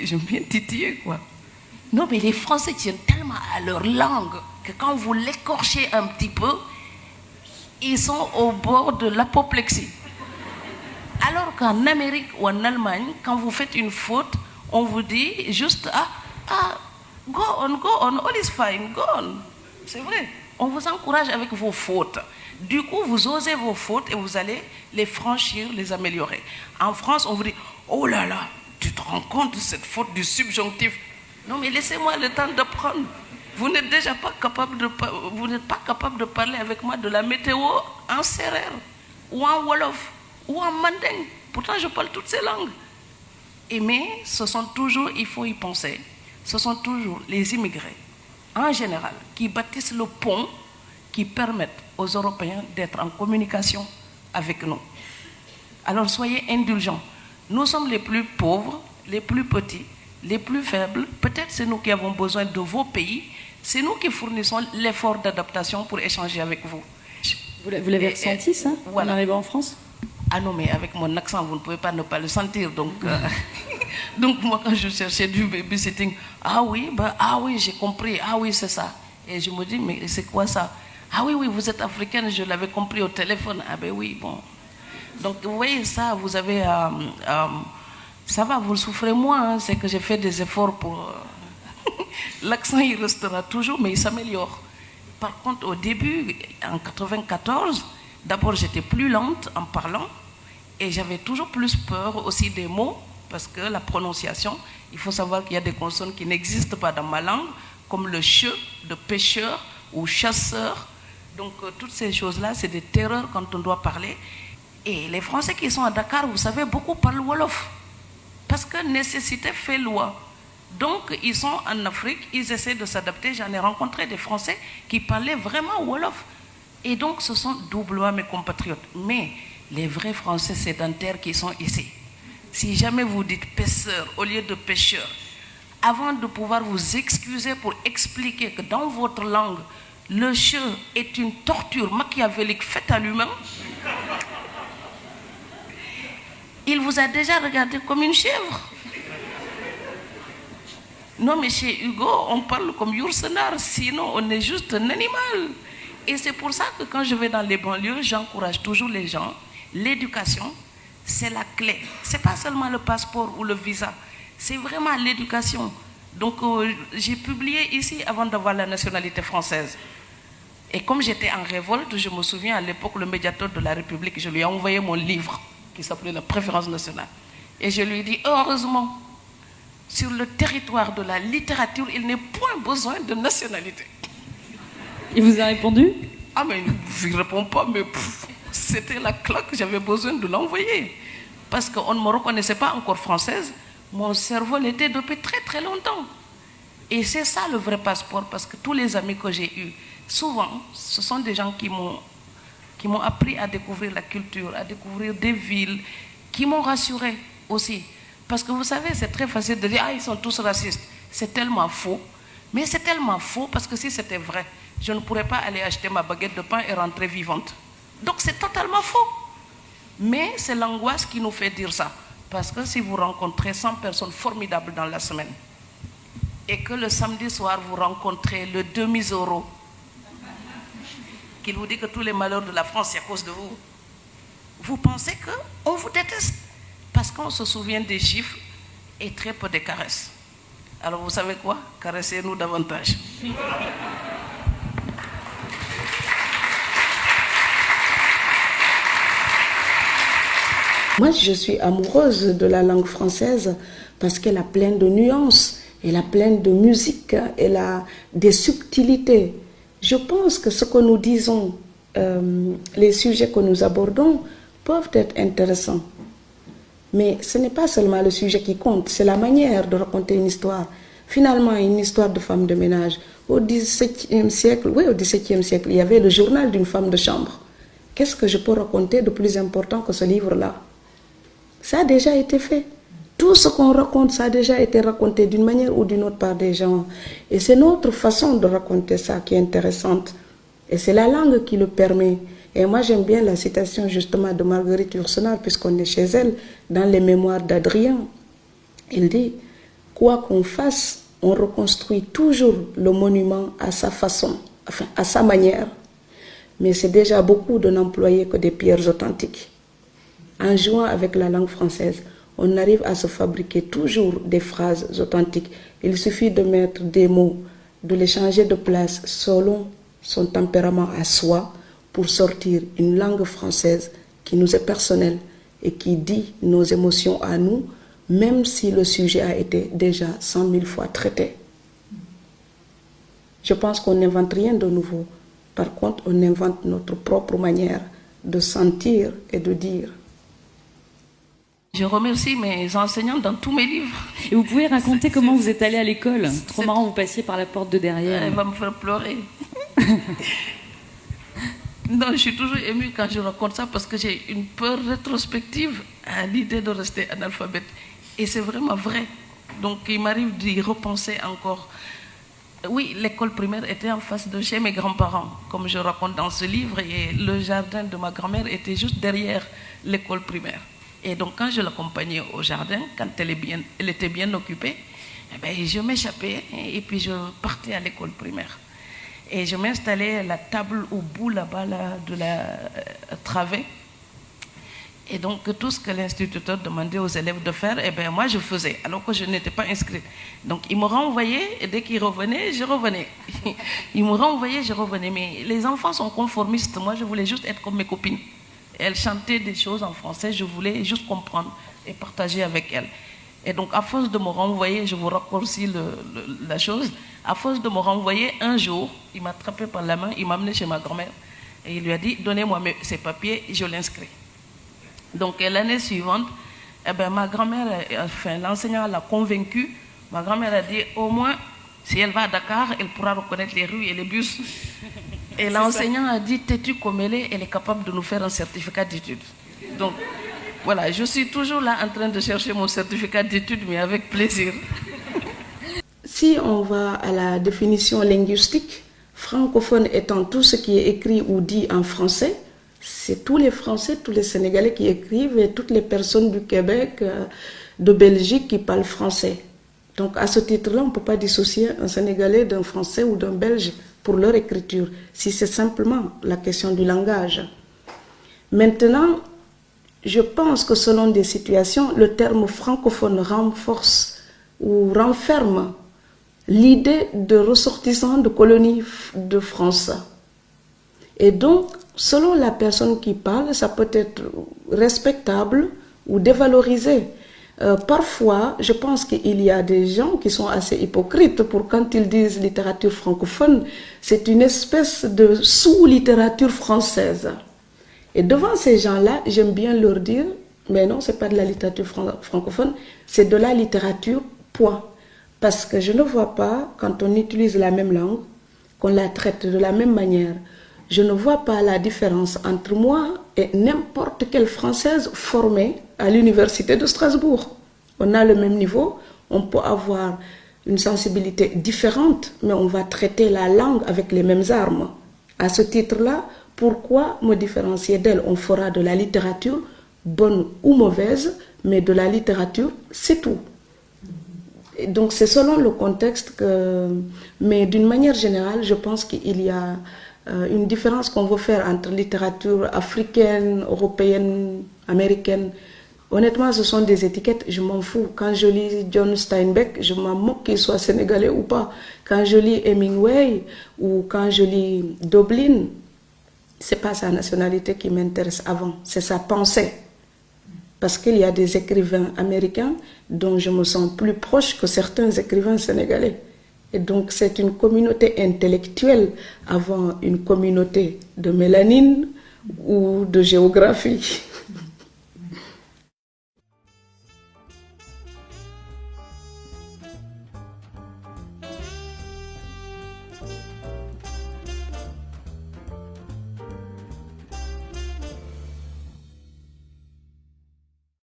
je me viens titiller, quoi. Non, mais les Français tiennent tellement à leur langue que quand vous l'écorchez un petit peu, ils sont au bord de l'apoplexie. Alors qu'en Amérique ou en Allemagne, quand vous faites une faute, on vous dit juste go on, all is fine, go on. C'est vrai. On vous encourage avec vos fautes. Du coup, vous osez vos fautes et vous allez les franchir, les améliorer. En France, on vous dit, oh là là, tu te rends compte de cette faute du subjonctif? Non, mais laissez-moi le temps de prendre. Vous n'êtes déjà pas capable de parler avec moi de la météo en sérère, ou en wolof, ou en manding. Pourtant, je parle toutes ces langues. Mais ce sont toujours, il faut y penser, ce sont toujours les immigrés, en général, qui bâtissent le pont qui permettent aux Européens d'être en communication avec nous. Alors soyez indulgents. Nous sommes les plus pauvres, les plus petits, les plus faibles. Peut-être c'est nous qui avons besoin de vos pays. C'est nous qui fournissons l'effort d'adaptation pour échanger avec vous. Vous l'avez ressenti, ça, voilà, en arrivant en France? Ah non, mais avec mon accent, vous ne pouvez pas ne pas le sentir. Donc, donc moi, quand je cherchais du babysitting, ah oui, j'ai compris, ah oui, c'est ça. Et je me dis, mais c'est quoi ça? Ah oui, vous êtes africaine, je l'avais compris au téléphone. Ah ben oui, bon. Donc, vous voyez ça, vous avez... ça va, vous le souffrez moins, hein, c'est que j'ai fait des efforts pour... L'accent, il restera toujours, mais il s'améliore. Par contre, au début, en 94, d'abord, j'étais plus lente en parlant et j'avais toujours plus peur aussi des mots parce que la prononciation, il faut savoir qu'il y a des consonnes qui n'existent pas dans ma langue, comme le che de pêcheur ou chasseur. Donc, toutes ces choses-là, c'est des terreurs quand on doit parler. Et les Français qui sont à Dakar, vous savez, beaucoup parlent Wolof parce que nécessité fait loi. Donc, ils sont en Afrique, ils essaient de s'adapter. J'en ai rencontré des Français qui parlaient vraiment Wolof. Et donc, ce sont doublement mes compatriotes. Mais les vrais Français sédentaires qui sont ici, si jamais vous dites pêcheur au lieu de pêcheur, avant de pouvoir vous excuser pour expliquer que dans votre langue, le che est une torture machiavélique faite à l'humain, il vous a déjà regardé comme une chèvre. Non, mais chez Hugo, on parle comme Yourcenar, sinon on est juste un animal. Et c'est pour ça que quand je vais dans les banlieues, j'encourage toujours les gens. L'éducation, c'est la clé. Ce n'est pas seulement le passeport ou le visa, c'est vraiment l'éducation. Donc j'ai publié ici avant d'avoir la nationalité française. Et comme j'étais en révolte, je me souviens à l'époque, le médiateur de la République, je lui ai envoyé mon livre qui s'appelait La préférence nationale. Et je lui ai dit, heureusement, sur le territoire de la littérature, il n'est point besoin de nationalité. Il vous a répondu? Ah mais il ne répond pas, mais c'était la claque, j'avais besoin de l'envoyer. Parce qu'on ne me reconnaissait pas encore française, mon cerveau l'était depuis très très longtemps. Et c'est ça le vrai passeport, parce que tous les amis que j'ai eus, souvent, ce sont des gens qui m'ont appris à découvrir la culture, à découvrir des villes, qui m'ont rassuré aussi. Parce que vous savez, c'est très facile de dire « Ah, ils sont tous racistes ». C'est tellement faux. Mais c'est tellement faux parce que si c'était vrai, je ne pourrais pas aller acheter ma baguette de pain et rentrer vivante. Donc c'est totalement faux. Mais c'est l'angoisse qui nous fait dire ça. Parce que si vous rencontrez 100 personnes formidables dans la semaine et que le samedi soir vous rencontrez le demi-euro, qu'il vous dit que tous les malheurs de la France, c'est à cause de vous, vous pensez qu'on vous déteste. Parce qu'on se souvient des chiffres et très peu des caresses. Alors vous savez quoi? Caressez-nous davantage. Moi, je suis amoureuse de la langue française parce qu'elle a plein de nuances, elle a plein de musique, elle a des subtilités. Je pense que ce que nous disons, les sujets que nous abordons peuvent être intéressants. Mais ce n'est pas seulement le sujet qui compte, c'est la manière de raconter une histoire. Finalement, une histoire de femme de ménage. Au XVIIe siècle, il y avait le journal d'une femme de chambre. Qu'est-ce que je peux raconter de plus important que ce livre-là? Ça a déjà été fait. Tout ce qu'on raconte, ça a déjà été raconté d'une manière ou d'une autre par des gens. Et c'est notre façon de raconter ça qui est intéressante. Et c'est la langue qui le permet. Et moi, j'aime bien la citation justement de Marguerite Yourcenar, puisqu'on est chez elle, dans les mémoires d'Adrien. Il dit « quoi qu'on fasse, on reconstruit toujours le monument à sa façon, enfin à sa manière. Mais c'est déjà beaucoup de n'employer que des pierres authentiques. En jouant avec la langue française, on arrive à se fabriquer toujours des phrases authentiques. Il suffit de mettre des mots, de les changer de place selon son tempérament à soi pour sortir une langue française qui nous est personnelle et qui dit nos émotions à nous, même si le sujet a été déjà 100 000 fois traité. Je pense qu'on n'invente rien de nouveau. Par contre, on invente notre propre manière de sentir et de dire. Je remercie mes enseignants dans tous mes livres. Et vous pouvez raconter comment vous êtes allé à l'école? Trop marrant, vous passiez par la porte de derrière. Elle va me faire pleurer. Non, je suis toujours émue quand je raconte ça parce que j'ai une peur rétrospective à l'idée de rester analphabète. Et c'est vraiment vrai. Donc il m'arrive d'y repenser encore. Oui, l'école primaire était en face de chez mes grands-parents, comme je raconte dans ce livre, et le jardin de ma grand-mère était juste derrière l'école primaire. Et donc quand je l'accompagnais au jardin, quand elle était bien occupée, eh bien, je m'échappais et puis je partais à l'école primaire. Et je m'installais à la table au bout là-bas de la travée. Et donc tout ce que l'instituteur demandait aux élèves de faire, eh bien moi je faisais, alors que je n'étais pas inscrite. Donc il me renvoyait et dès qu'il revenait, je revenais. Il me renvoyait, je revenais. Mais les enfants sont conformistes. Moi je voulais juste être comme mes copines. Elles chantaient des choses en français, je voulais juste comprendre et partager avec elles. Et donc à force de me renvoyer, je vous raccourcis la chose, à force de me renvoyer, un jour, il m'a attrapé par la main, il m'a amené chez ma grand-mère et il lui a dit, donnez-moi ces papiers, je l'inscris. Donc l'année suivante, eh ben, ma grand-mère, enfin, l'enseignant l'a convaincue. Ma grand-mère a dit, au moins, si elle va à Dakar, elle pourra reconnaître les rues et les bus. Et l'enseignant a dit, têtue comme elle est capable de nous faire un certificat d'études. Donc voilà, je suis toujours là en train de chercher mon certificat d'études, mais avec plaisir. Si on va à la définition linguistique, francophone étant tout ce qui est écrit ou dit en français, c'est tous les Français, tous les Sénégalais qui écrivent et toutes les personnes du Québec, de Belgique qui parlent français. Donc à ce titre-là, on ne peut pas dissocier un Sénégalais d'un Français ou d'un Belge pour leur écriture, si c'est simplement la question du langage. Maintenant, je pense que selon des situations, le terme francophone renforce ou renferme l'idée de ressortissants de colonies de France. Et donc, selon la personne qui parle, ça peut être respectable ou dévalorisé. Parfois, je pense qu'il y a des gens qui sont assez hypocrites pour quand ils disent littérature francophone, c'est une espèce de sous-littérature française. Et devant ces gens-là, j'aime bien leur dire, mais non, ce n'est pas de la littérature francophone, c'est de la littérature, point. Parce que je ne vois pas, quand on utilise la même langue, qu'on la traite de la même manière. Je ne vois pas la différence entre moi et n'importe quelle Française formée à l'université de Strasbourg. On a le même niveau, on peut avoir une sensibilité différente, mais on va traiter la langue avec les mêmes armes. À ce titre-là, pourquoi me différencier d'elle? On fera de la littérature, bonne ou mauvaise, mais de la littérature, c'est tout. Et donc c'est selon le contexte que... Mais d'une manière générale, je pense qu'il y a une différence qu'on veut faire entre littérature africaine, européenne, américaine. Honnêtement, ce sont des étiquettes, je m'en fous. Quand je lis John Steinbeck, je m'en moque qu'il soit sénégalais ou pas. Quand je lis Hemingway ou quand je lis Dublin, c'est pas sa nationalité qui m'intéresse avant, c'est sa pensée. Parce qu'il y a des écrivains américains dont je me sens plus proche que certains écrivains sénégalais. Et donc c'est une communauté intellectuelle avant une communauté de mélanine ou de géographie.